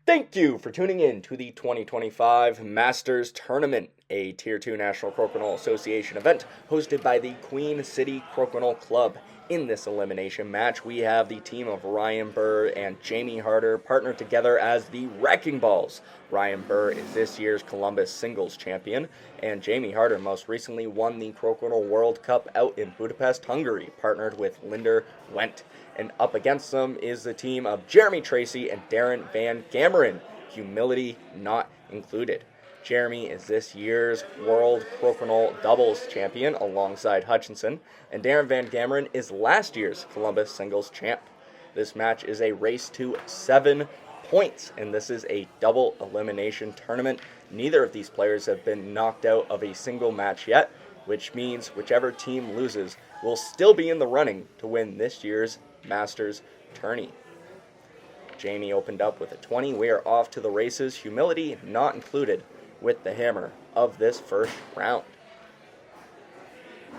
Thank you for tuning in to the 2025 Masters Tournament, a Tier 2 National Crokinole Association event hosted by the Queen City Crokinole Club. In this elimination match, we have the team of Ryan Buhr and Jamie Harter partnered together as the Wrecking Balls. Ryan Buhr is this year's Columbus Singles Champion, and Jamie Harter most recently won the Crokinole World Cup out in Budapest, Hungary, partnered with Linder Wendt. And up against them is the team of Jeremy Tracey and Darin van Gammeren, humility not included. Jeremy is this year's World Crokinole Doubles Champion alongside Hutchinson, and Darin van Gammeren is last year's Columbus Singles Champ. This match is a race to 7 points, and this is a double elimination tournament. Neither of these players have been knocked out of a single match yet, which means whichever team loses will still be in the running to win this year's Masters Tourney. Jamie opened up with a 20. We are off to the races, humility not included, with the hammer of this first round.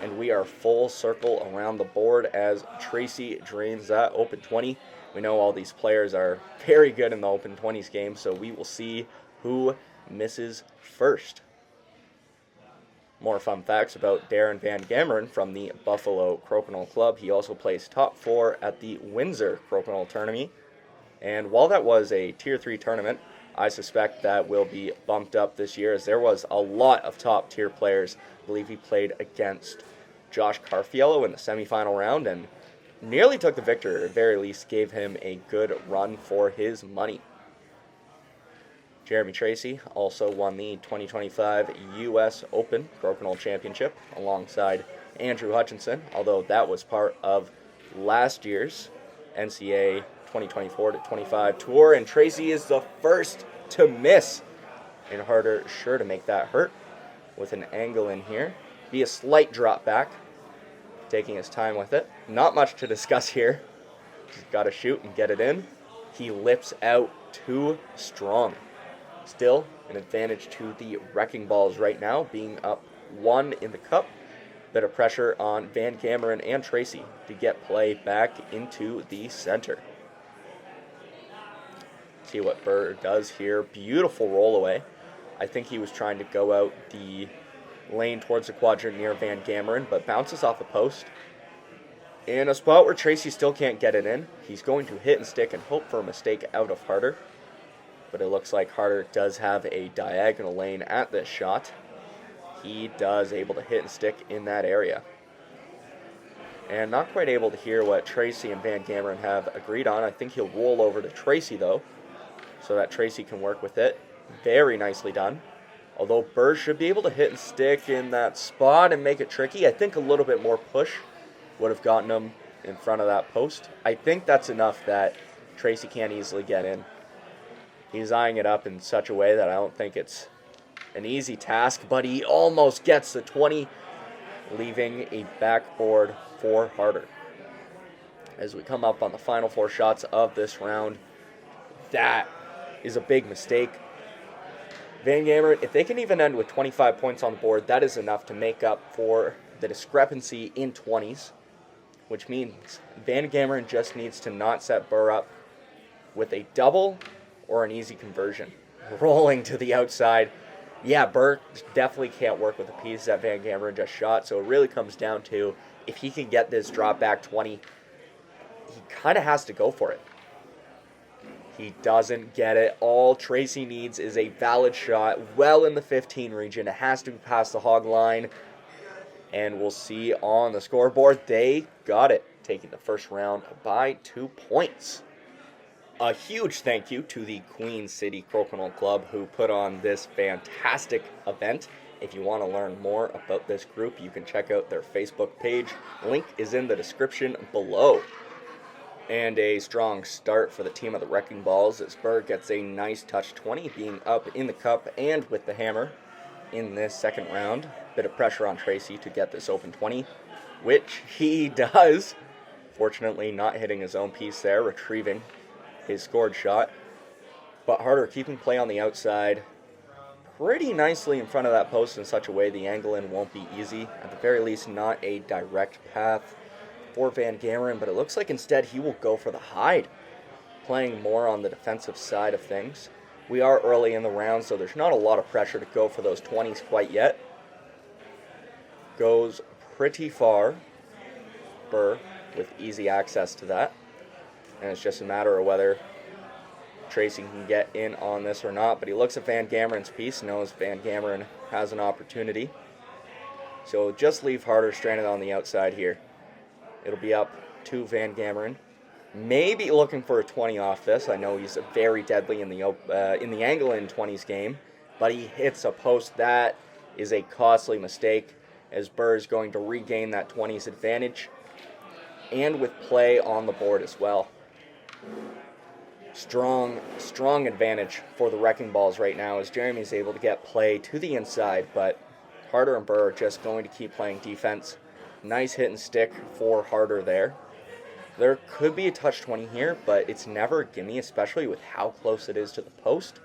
And we are full circle around the board as Tracey drains that open 20. We know all these players are very good in the open 20s game, so we will see who misses first. More fun facts about Darin van Gammeren from the Buffalo Crokinole Club. He also placed top 4 at the Windsor Crokinole Tourney. And while that was a Tier 3 tournament, I suspect that will be bumped up this year as there was a lot of top tier players. I believe he played against Josh Carfiello in the semifinal round and nearly took the victory, or at very least gave him a good run for his money. Jeremy Tracey also won the 2025 U.S. Open Crokinole Championship alongside Andrew Hutchinson, although that was part of last year's NCAA 2024-25 tour, and Tracey is the first to miss, and Harter sure to make that hurt with an angle in here. Be a slight drop back, taking his time with it. Not much to discuss here. He's got to shoot and get it in. He lips out too strong. Still, an advantage to the Wrecking Balls right now, being up 1 in the cup. Bit of pressure on Van Gammeren and Tracey to get play back into the center. See what Buhr does here. Beautiful roll away. I think he was trying to go out the lane towards the quadrant near Van Gammeren, but bounces off the post. In a spot where Tracey still can't get it in, he's going to hit and stick and hope for a mistake out of Harter. But it looks like Harter does have a diagonal lane at this shot. He does able to hit and stick in that area. And not quite able to hear what Tracey and Van Gammeren have agreed on. I think he'll roll over to Tracey, though, so that Tracey can work with it. Very nicely done. Although Buhr should be able to hit and stick in that spot and make it tricky. I think a little bit more push would have gotten him in front of that post. I think that's enough that Tracey can't easily get in. He's eyeing it up in such a way that I don't think it's an easy task, but he almost gets the 20, leaving a backboard for Harter. As we come up on the final 4 shots of this round, that is a big mistake. Van Gammeren, if they can even end with 25 points on the board, that is enough to make up for the discrepancy in 20s, which means Van Gammeren just needs to not set Buhr up with a double or an easy conversion. Rolling to the outside. Yeah, Buhr definitely can't work with the piece that Van Gammeren just shot, so it really comes down to if he can get this drop back 20, he kind of has to go for it. He doesn't get it. All Tracey needs is a valid shot well in the 15 region. It has to be past the hog line, and we'll see on the scoreboard, they got it, taking the first round by 2 points. A huge thank you to the Queen City Crokinole Club who put on this fantastic event. If you want to learn more about this group, you can check out their Facebook page. Link is in the description below. And a strong start for the team of the Wrecking Balls as Buhr gets a nice touch 20, being up in the cup and with the hammer in this second round. Bit of pressure on Tracey to get this open 20, which he does. Fortunately, not hitting his own piece there, retrieving his scored shot. But Harter keeping play on the outside pretty nicely in front of that post in such a way the angle in won't be easy. At the very least, not a direct path for Van Gammeren, but it looks like instead he will go for the hide. playing more on the defensive side of things. We are early in the round, so there's not a lot of pressure to go for those 20s quite yet. Goes pretty far. Buhr with easy access to that. And it's just a matter of whether Tracey can get in on this or not. But he looks at Van Gammeren's piece, knows Van Gammeren has an opportunity. So just leave Harter stranded on the outside here. It'll be up to Van Gammeren. Maybe looking for a 20 off this. I know he's very deadly in the angle in 20s game, but he hits a post. That is a costly mistake, as Buhr is going to regain that 20s advantage, and with play on the board as well. Strong advantage for the Wrecking Balls right now, as Jeremy's able to get play to the inside, but Harter and Buhr are just going to keep playing defense. Nice hit and stick for Harter there. There could be a touch 20 here, but it's never a gimme, especially with how close it is to the post.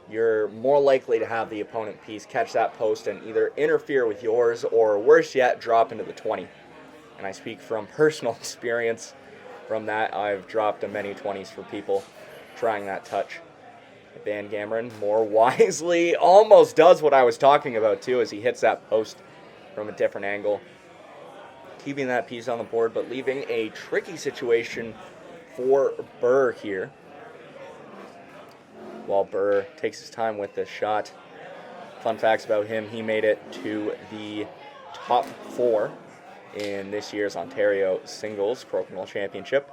You're more likely to have the opponent piece catch that post and either interfere with yours, or worse yet, drop into the 20. And I speak from personal experience from that. I've dropped many 20s for people trying that touch. Van Gammeren more wisely almost does what I was talking about too, as he hits that post from a different angle. Keeping that piece on the board, but leaving a tricky situation for Buhr here. While Buhr takes his time with this shot. Fun facts about him: he made it to the top 4 in this year's Ontario Singles Crokinole Championship.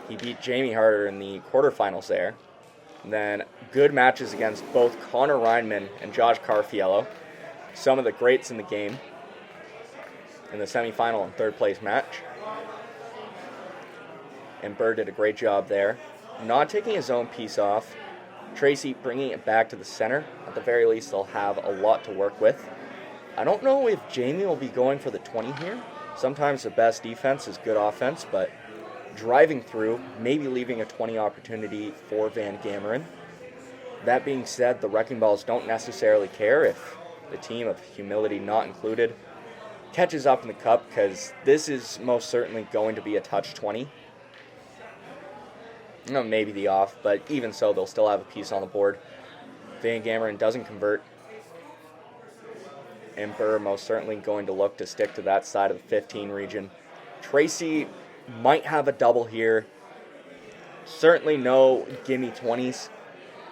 He beat Jamie Harter in the quarterfinals there. And then good matches against both Connor Reinman and Josh Carfiello, some of the greats in the game, in the semifinal and third place match. And Buhr did a great job there, not taking his own piece off. Tracey bringing it back to the center. At the very least, they'll have a lot to work with. I don't know if Jamie will be going for the 20 here. Sometimes the best defense is good offense, but driving through, maybe leaving a 20 opportunity for Van Gammeren. That being said, the Wrecking Balls don't necessarily care if the team of Humility not included catches up in the cup, because this is most certainly going to be a touch 20. Maybe the off, but even so, they'll still have a piece on the board. Van Gammeren doesn't convert, and Buhr most certainly going to look to stick to that side of the 15 region. Tracey might have a double here. Certainly no gimme 20s.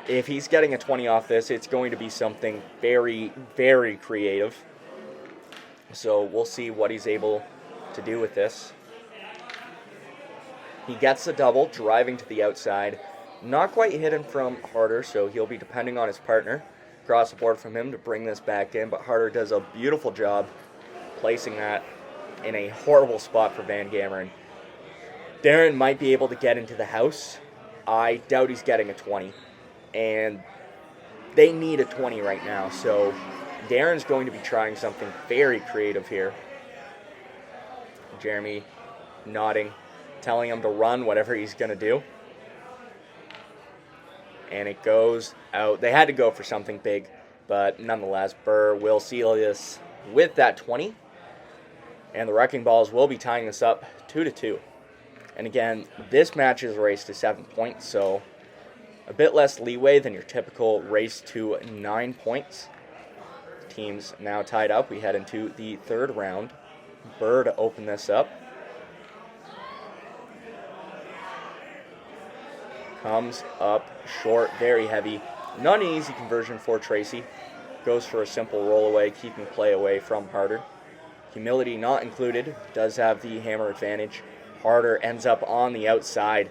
If he's getting a 20 off this, it's going to be something very, very creative. So we'll see what he's able to do with this. He gets the double, driving to the outside. Not quite hidden from Harter, so he'll be depending on his partner across the board from him to bring this back in. But Harter does a beautiful job placing that in a horrible spot for Van Gammeren. Darin might be able to get into the house. I doubt he's getting a 20. And they need a 20 right now, so Darin's going to be trying something very creative here. Jeremy nodding, telling him to run whatever he's going to do. And it goes out. They had to go for something big, but nonetheless, Buhr will seal this with that 20. And the Wrecking Balls will be tying this up 2-2. And again, this match is a race to 7 points, so a bit less leeway than your typical race to 9 points. Teams now tied up. We head into the third round. Buhr to open this up. Comes up short, very heavy. Not an easy conversion for Tracey. Goes for a simple roll away, keeping play away from Harter. Humility not included. Does have the hammer advantage. Harter ends up on the outside.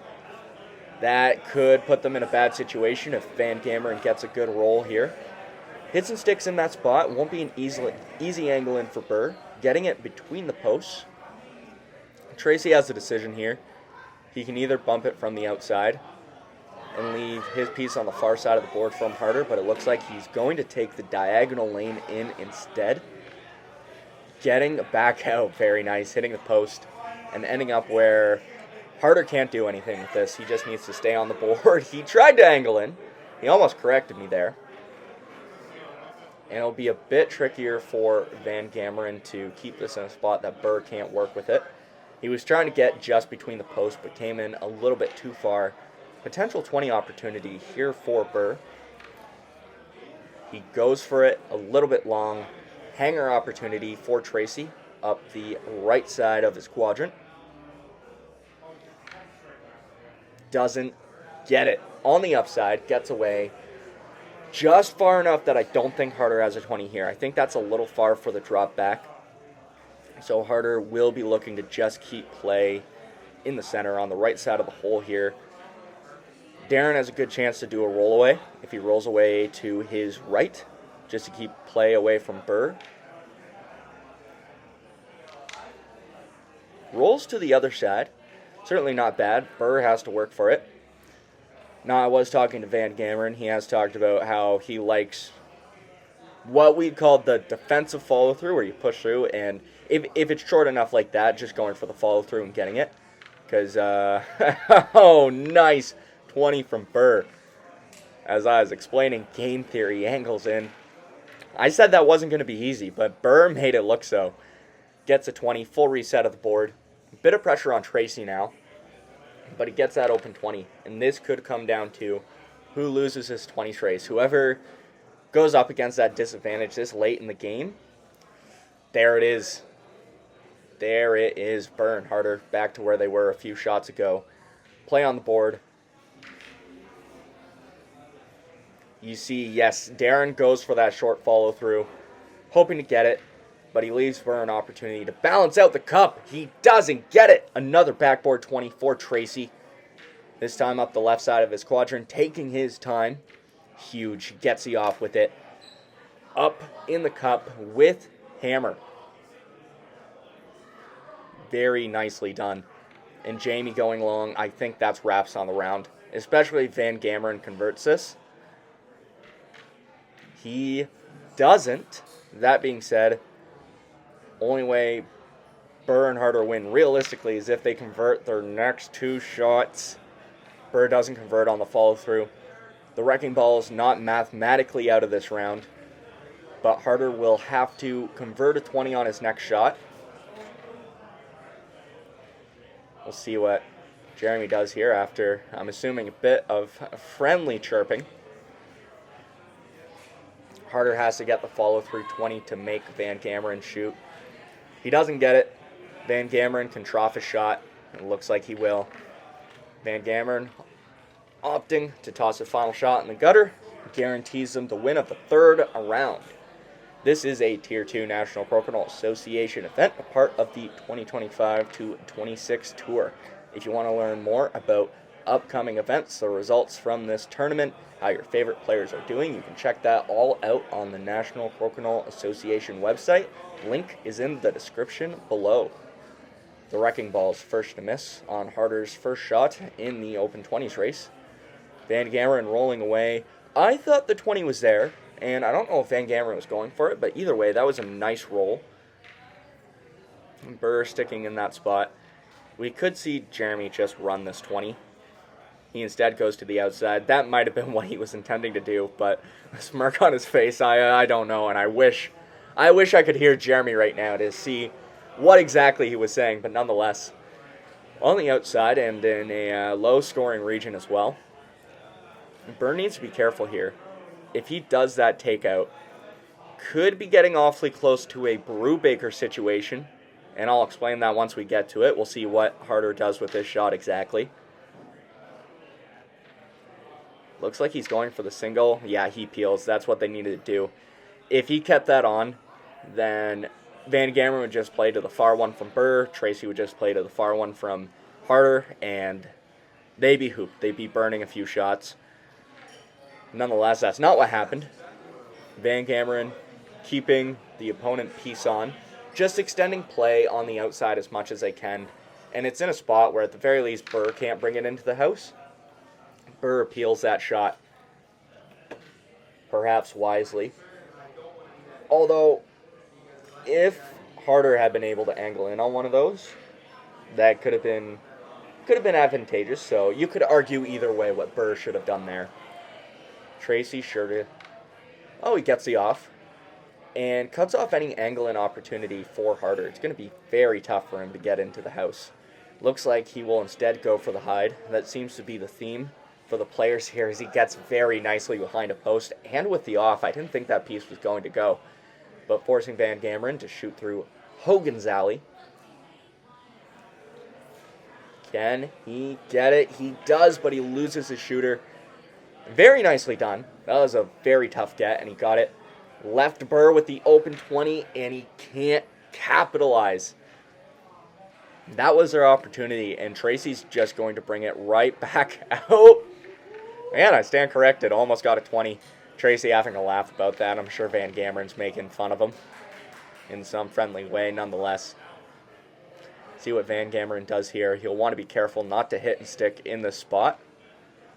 That could put them in a bad situation if Van Gammeren gets a good roll here. Hits and sticks in that spot. Won't be an easy angle in for Buhr. Getting it between the posts. Tracey has a decision here. He can either bump it from the outside and leave his piece on the far side of the board from Harter, but it looks like he's going to take the diagonal lane in instead. Getting back out, very nice, hitting the post, and ending up where Harter can't do anything with this. He just needs to stay on the board. He tried to angle in. He almost corrected me there. And it'll be a bit trickier for Van Gammeren to keep this in a spot that Buhr can't work with it. He was trying to get just between the posts, but came in a little bit too far Potential 20 opportunity here for Buhr. He goes for it a little bit long. Hanger opportunity for Tracey up the right side of his quadrant. Doesn't get it. On the upside, gets away. Just far enough that I don't think Harter has a 20 here. I think that's a little far for the drop back. So Harter will be looking to just keep play in the center on the right side of the hole here. Darin has a good chance to do a roll away if he rolls away to his right, just to keep play away from Buhr. Rolls to the other side. Certainly not bad. Buhr has to work for it. Now, I was talking to Van Gammeren. He has talked about how he likes what we call the defensive follow-through, where you push through, and if it's short enough like that, just going for the follow-through and getting it. Because, oh, nice 20 from Buhr. As I was explaining, game theory angles in. I said that wasn't going to be easy, but Buhr made it look so. Gets a 20, full reset of the board. A bit of pressure on Tracey now, but he gets that open 20. And this could come down to who loses his 20 trace. Whoever goes up against that disadvantage this late in the game, there it is. There it is. Buhr and Harter back to where they were a few shots ago. Play on the board. You see, yes, Darin goes for that short follow-through, hoping to get it, but he leaves Buhr an opportunity to balance out the cup. He doesn't get it. Another backboard 20 for Tracey. This time up the left side of his quadrant, taking his time. Huge. Gets he off with it. Up in the cup with hammer. Very nicely done. And Jamie going long, I think that's wraps on the round. Especially if Van Gammeren converts this. He doesn't. That being said, only way Buhr and Harter win realistically is if they convert their next two shots. Buhr doesn't convert on the follow-through. The wrecking ball is not mathematically out of this round, but Harter will have to convert a 20 on his next shot. We'll see what Jeremy does here after, I'm assuming, a bit of friendly chirping. Harter has to get the follow-through 20 to make Van Gammeren shoot. He doesn't get it. Van Gammeren can trough a shot. It looks like he will. Van Gammeren opting to toss a final shot in the gutter. Guarantees them the win of the third round. This is a Tier 2 National Crokinole Association event, a part of the 2025-26 tour. If you want to learn more about upcoming events, the results from this tournament, how your favorite players are doing, you can check that all out on the National Crokinole Association website. Link is in the description below. The wrecking ball's first to miss on Harter's first shot in the Open 20s race. Van Gammeren rolling away. I thought the 20 was there, and I don't know if Van Gammeren was going for it, but either way, that was a nice roll. Buhr sticking in that spot. We could see Jeremy just run this 20. He instead goes to the outside. That might have been what he was intending to do, but a smirk on his face, I don't know, and I wish I could hear Jeremy right now to see what exactly he was saying, but nonetheless, on the outside and in a low-scoring region as well. Buhr needs to be careful here. If he does that takeout, could be getting awfully close to a Brubaker situation, and I'll explain that once we get to it. We'll see what Harter does with this shot exactly. Looks like he's going for the single. Yeah, he peels. That's what they needed to do. If he kept that on, then Van Gammeren would just play to the far one from Buhr. Tracey would just play to the far one from Harter, and they'd be hooped. They'd be burning a few shots. Nonetheless, that's not what happened. Van Gammeren keeping the opponent piece on, just extending play on the outside as much as they can, and it's in a spot where at the very least Buhr can't bring it into the house. Buhr appeals that shot, perhaps wisely. Although, if Harter had been able to angle in on one of those, that could have been advantageous. So you could argue either way what Buhr should have done there. Tracey sure to... Oh, he gets the off. And cuts off any angle-in opportunity for Harter. It's going to be very tough for him to get into the house. Looks like he will instead go for the hide. That seems to be the theme for the players here as he gets very nicely behind a post and with the off. I didn't think that piece was going to go, but forcing Van Gammeren to shoot through Hogan's alley. Can he get it? He does, but he loses his shooter. Very nicely done. That was a very tough get, and he got it. Left Buhr with the open 20, and he can't capitalize. That was their opportunity, and Tracey's just going to bring it right back out. Man, I stand corrected. Almost got a 20. Tracey having a laugh about that. I'm sure Van Gammeren's making fun of him in some friendly way nonetheless. See what Van Gammeren does here. He'll want to be careful not to hit and stick in this spot.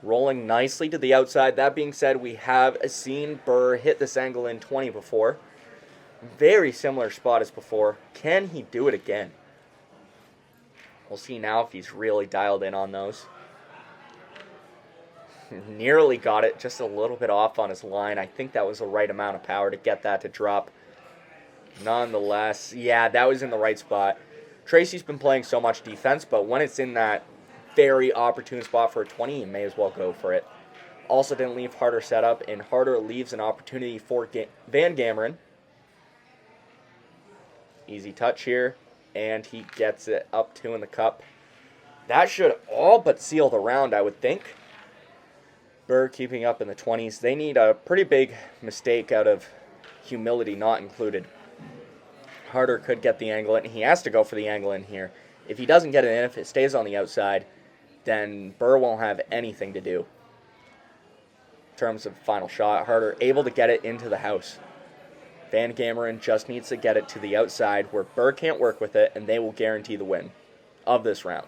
Rolling nicely to the outside. That being said, we have seen Buhr hit this angle in 20 before. Very similar spot as before. Can he do it again? We'll see now if he's really dialed in on those. Nearly got it, just a little bit off on his line. I think that was the right amount of power to get that to drop. Nonetheless, yeah, that was in the right spot. Tracey's been playing so much defense, but when it's in that very opportune spot for a 20, you may as well go for it. Also didn't leave Harter set up, and Harter leaves an opportunity for Van Gammeren. Easy touch here, and he gets it up 2 in the cup. That should all but seal the round, I would think. Buhr keeping up in the 20s. They need a pretty big mistake out of humility not included. Harter could get the angle in. He has to go for the angle in here. If he doesn't get it in, if it stays on the outside, then Buhr won't have anything to do. In terms of final shot, Harter able to get it into the house. Van Gammeren just needs to get it to the outside where Buhr can't work with it, and they will guarantee the win of this round.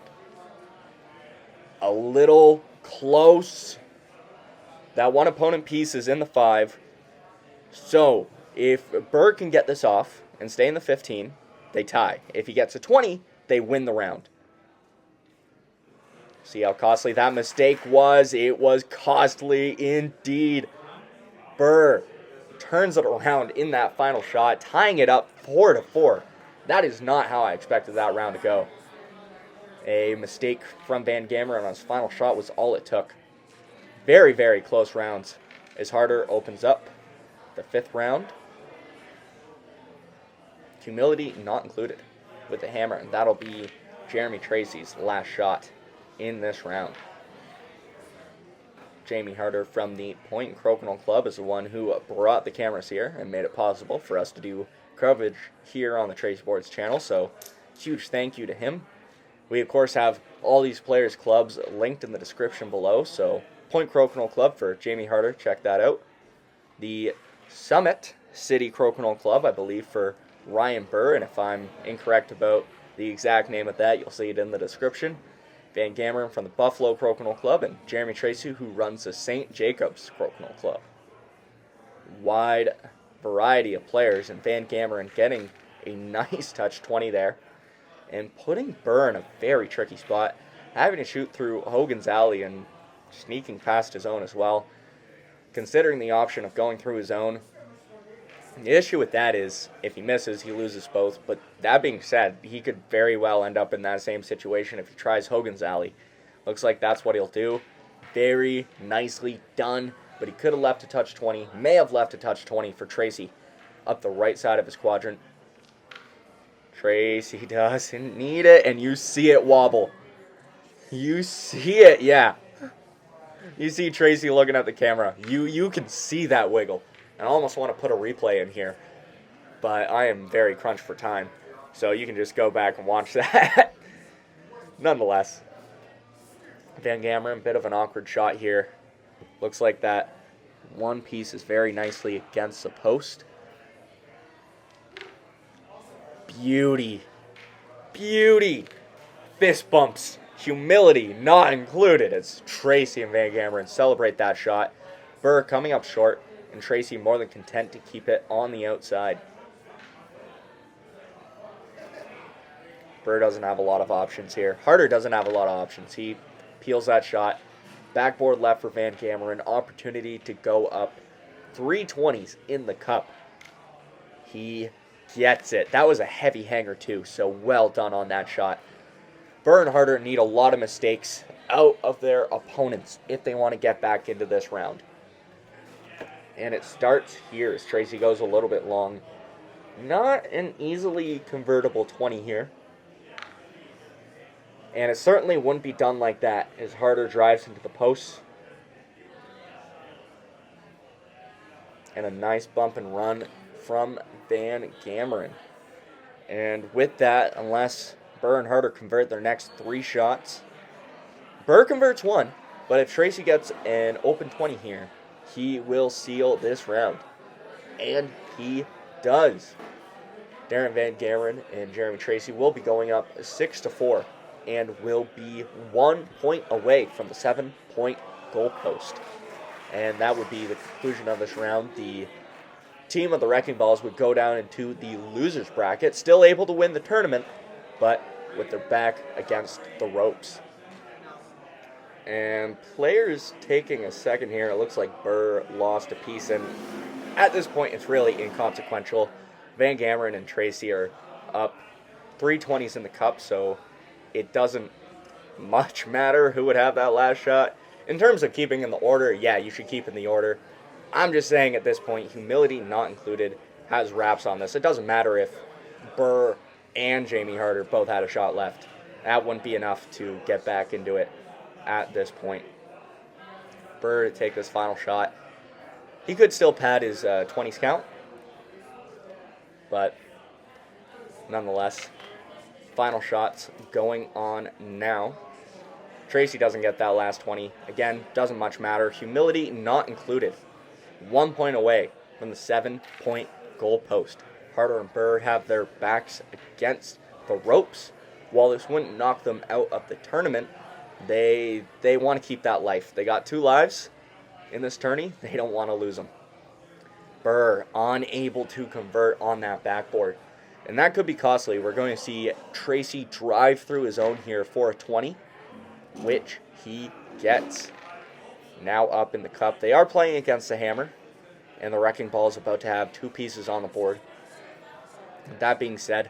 A little close. That one opponent piece is in the 5. So, if Buhr can get this off and stay in the 15, they tie. If he gets a 20, they win the round. See how costly that mistake was? It was costly indeed. Buhr turns it around in that final shot, tying it up 4-4. That is not how I expected that round to go. A mistake from Van Gammeren on his final shot was all it took. Very, very close rounds as Harter opens up the 5th round. Humility not included with the hammer, and that'll be Jeremy Tracey's last shot in this round. Jamie Harter from the Point and Crokinole Club is the one who brought the cameras here and made it possible for us to do coverage here on the Tracey Boards channel, so huge thank you to him. We, of course, have all these players' clubs linked in the description below, so Point Crokinole Club for Jamie Harter, check that out. The Summit City Crokinole Club, I believe, for Ryan Buhr, and if I'm incorrect about the exact name of that, you'll see it in the description. Van Gammeren from the Buffalo Crokinole Club, and Jeremy Tracey, who runs the St. Jacobs Crokinole Club. Wide variety of players, and Van Gammeren getting a nice touch 20 there, and putting Buhr in a very tricky spot, having to shoot through Hogan's alley and sneaking past his own as well. Considering the option of going through his own, the issue with that is, if he misses, he loses both. But that being said, he could very well end up in that same situation if he tries Hogan's alley. Looks like that's what he'll do. Very nicely done, but he could have left a touch 20. May have left a touch 20 for Tracey up the right side of his quadrant. Tracey doesn't need it, and you see it wobble. You see it, yeah. You see Tracey looking at the camera. You can see that wiggle. And I almost want to put a replay in here, but I am very crunched for time, so you can just go back and watch that. Nonetheless, Van Gammeren, bit of an awkward shot here. Looks like that one piece is very nicely against the post. Beauty. Beauty. Fist bumps. Humility not included as Tracey and Van Gammeren celebrate that shot. Buhr coming up short, and Tracey more than content to keep it on the outside. Buhr doesn't have a lot of options here. Harter doesn't have a lot of options. He peels that shot. Backboard left for Van Gammeren. Opportunity to go up 320s in the cup. He gets it. That was a heavy hanger too, so well done on that shot. Buhr and Harter need a lot of mistakes out of their opponents if they want to get back into this round. And it starts here as Tracey goes a little bit long. Not an easily convertible 20 here. And it certainly wouldn't be done like that as Harter drives into the post. And a nice bump and run from Van Gammeren. And with that, unless Buhr and Harter convert their next 3 shots, Buhr converts 1, but if Tracey gets an open 20 here, he will seal this round. And he does. Darin Van Gammeren and Jeremy Tracey will be going up 6-4 and will be 1 point away from the 7-point goalpost. And that would be the conclusion of this round. The team of the Wrecking Balls would go down into the losers bracket, still able to win the tournament, but with their back against the ropes. And players taking a second here. It looks like Buhr lost a piece, and at this point it's really inconsequential. Van Gammeren and Tracey are up 320s in the cup, so it doesn't much matter who would have that last shot. In terms of keeping in the order, yeah, you should keep in the order. I'm just saying at this point, humility not included has wraps on this. It doesn't matter if Buhr and Jamie Harter both had a shot left. That wouldn't be enough to get back into it at this point. Buhr to take this final shot. He could still pad his 20s count, but nonetheless, final shots going on now. Tracey doesn't get that last 20. Again, doesn't much matter. Humility not included. 1 point away from the 7-point goal post. Harter and Buhr have their backs against the ropes. While this wouldn't knock them out of the tournament, they want to keep that life. They got 2 lives in this tourney. They don't want to lose them. Buhr unable to convert on that backboard. And that could be costly. We're going to see Tracey drive through his own here for a 20, which he gets. Now up in the cup. They are playing against the Hammer, and the Wrecking Ball is about to have 2 pieces on the board. That being said,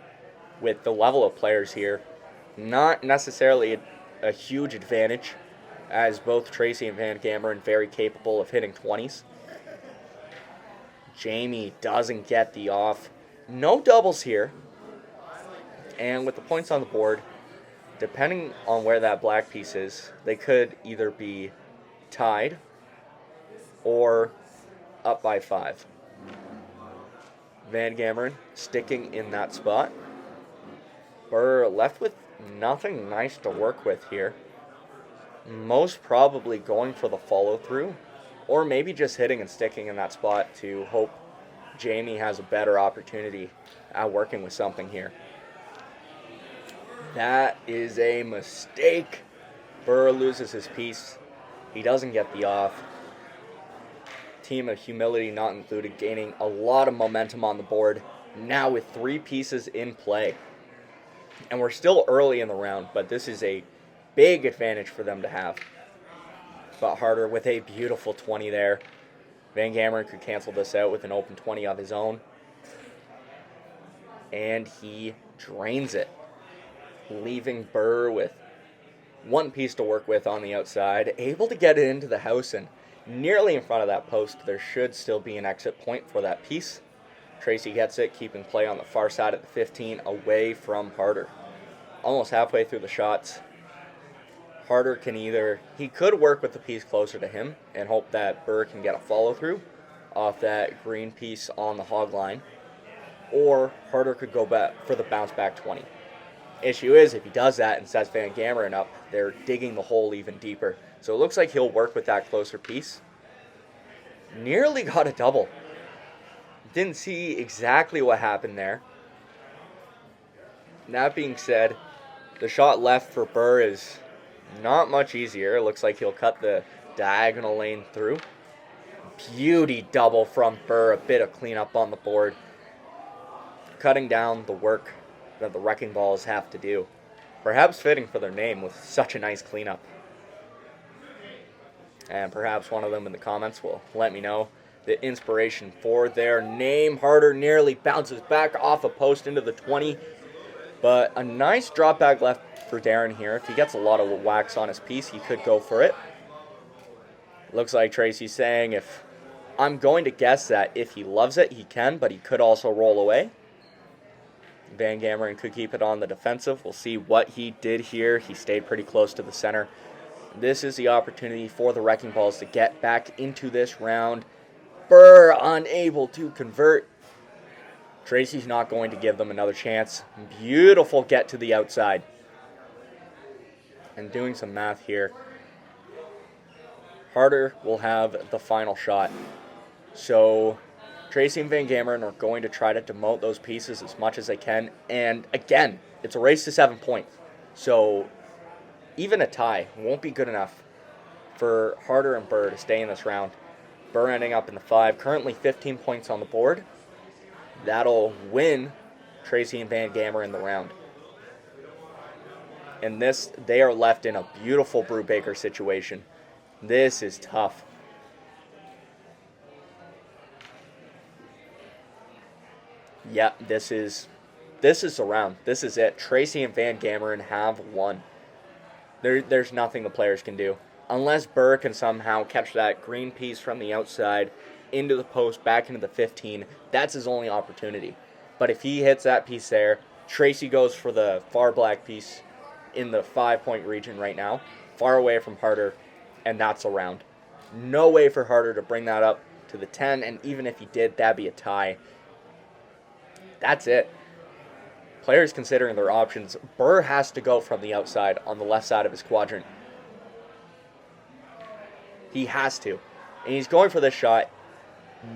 with the level of players here, not necessarily a huge advantage, as both Tracey and Van Gammeren very capable of hitting 20s. Jamie doesn't get the off. No doubles here. And with the points on the board, depending on where that black piece is, they could either be tied or up by 5. Van Gammeren sticking in that spot. Buhr left with nothing nice to work with here. Most probably going for the follow-through, or maybe just hitting and sticking in that spot to hope Jamie has a better opportunity at working with something here. That is a mistake. Buhr loses his piece. He doesn't get the off. Team of humility not included, gaining a lot of momentum on the board, now with 3 pieces in play. And we're still early in the round, but this is a big advantage for them to have. But Harter with a beautiful 20 there. Van Gammeren could cancel this out with an open 20 of his own. And he drains it, leaving Buhr with 1 piece to work with on the outside, able to get it into the house and nearly in front of that post. There should still be an exit point for that piece. Tracey gets it, keeping play on the far side of the 15 away from Harter. Almost halfway through the shots, Harter can he could work with the piece closer to him and hope that Buhr can get a follow-through off that green piece on the hog line, or Harter could go back for the bounce-back 20. Issue is, if he does that and sets Van Gammeren up, they're digging the hole even deeper. So it looks like he'll work with that closer piece. Nearly got a double. Didn't see exactly what happened there. That being said, the shot left for Buhr is not much easier. It looks like he'll cut the diagonal lane through. Beauty double from Buhr. A bit of cleanup on the board. Cutting down the work that the Wrecking Balls have to do. Perhaps fitting for their name with such a nice cleanup. And perhaps one of them in the comments will let me know the inspiration for their name. Harter nearly bounces back off a post into the 20. But a nice drop back left for Darin here. If he gets a lot of wax on his piece, he could go for it. Looks like Tracey's saying I'm going to guess that if he loves it, he can, but he could also roll away. Van Gammeren could keep it on the defensive. We'll see what he did here. He stayed pretty close to the center. This is the opportunity for the Wrecking Balls to get back into this round. Buhr unable to convert. Tracey's not going to give them another chance. Beautiful get to the outside. And doing some math here, Harter will have the final shot. So Tracey and Van Gammeren are going to try to demote those pieces as much as they can. And again, it's a race to 7 points. So even a tie won't be good enough for Harter and Buhr to stay in this round. Buhr ending up in the 5, currently 15 points on the board. That'll win Tracey and Van Gammeren the round. And they are left in a beautiful Brubaker situation. This is tough. Yeah, this is the round. This is it. Tracey and Van Gammeren have won. There's nothing the players can do. Unless Buhr can somehow catch that green piece from the outside into the post, back into the 15, that's his only opportunity. But if he hits that piece there, Tracey goes for the far black piece in the 5-point region right now, far away from Harter, and that's a round. No way for Harter to bring that up to the 10, and even if he did, that'd be a tie. That's it. Players considering their options. Buhr has to go from the outside on the left side of his quadrant. He has to. And he's going for this shot.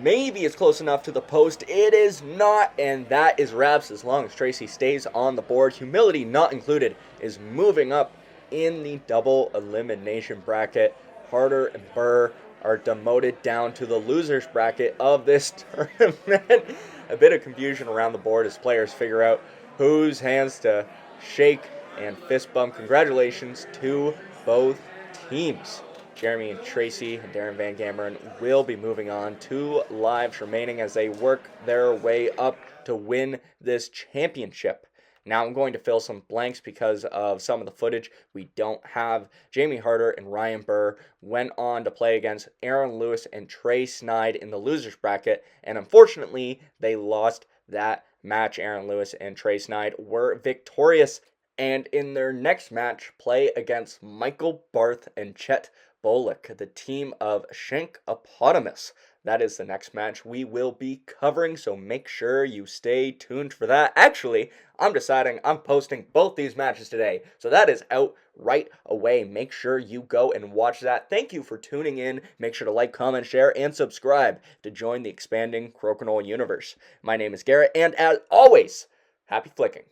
Maybe it's close enough to the post. It is not, and that is wraps as long as Tracey stays on the board. Humility not included is moving up in the double elimination bracket. Harter and Buhr are demoted down to the losers bracket of this tournament. A bit of confusion around the board as players figure out whose hands to shake and fist bump. Congratulations to both teams. Jeremy and Tracey and Darin Van Gammeren will be moving on. 2 lives remaining as they work their way up to win this championship. Now I'm going to fill some blanks because of some of the footage we don't have. Jamie Harter and Ryan Buhr went on to play against Aaron Lewis and Trey Snide in the losers bracket, and unfortunately they lost that match. Aaron Lewis and Trey Snide were victorious, and in their next match play against Michael Barth and Chet Bolick, the team of Shankopotamus. That is the next match we will be covering, so make sure you stay tuned for that. Actually, I'm deciding I'm posting both these matches today, so that is out right away. Make sure you go and watch that. Thank you for tuning in. Make sure to like, comment, share, and subscribe to join the expanding Crokinole universe. My name is Garret, and as always, happy flicking.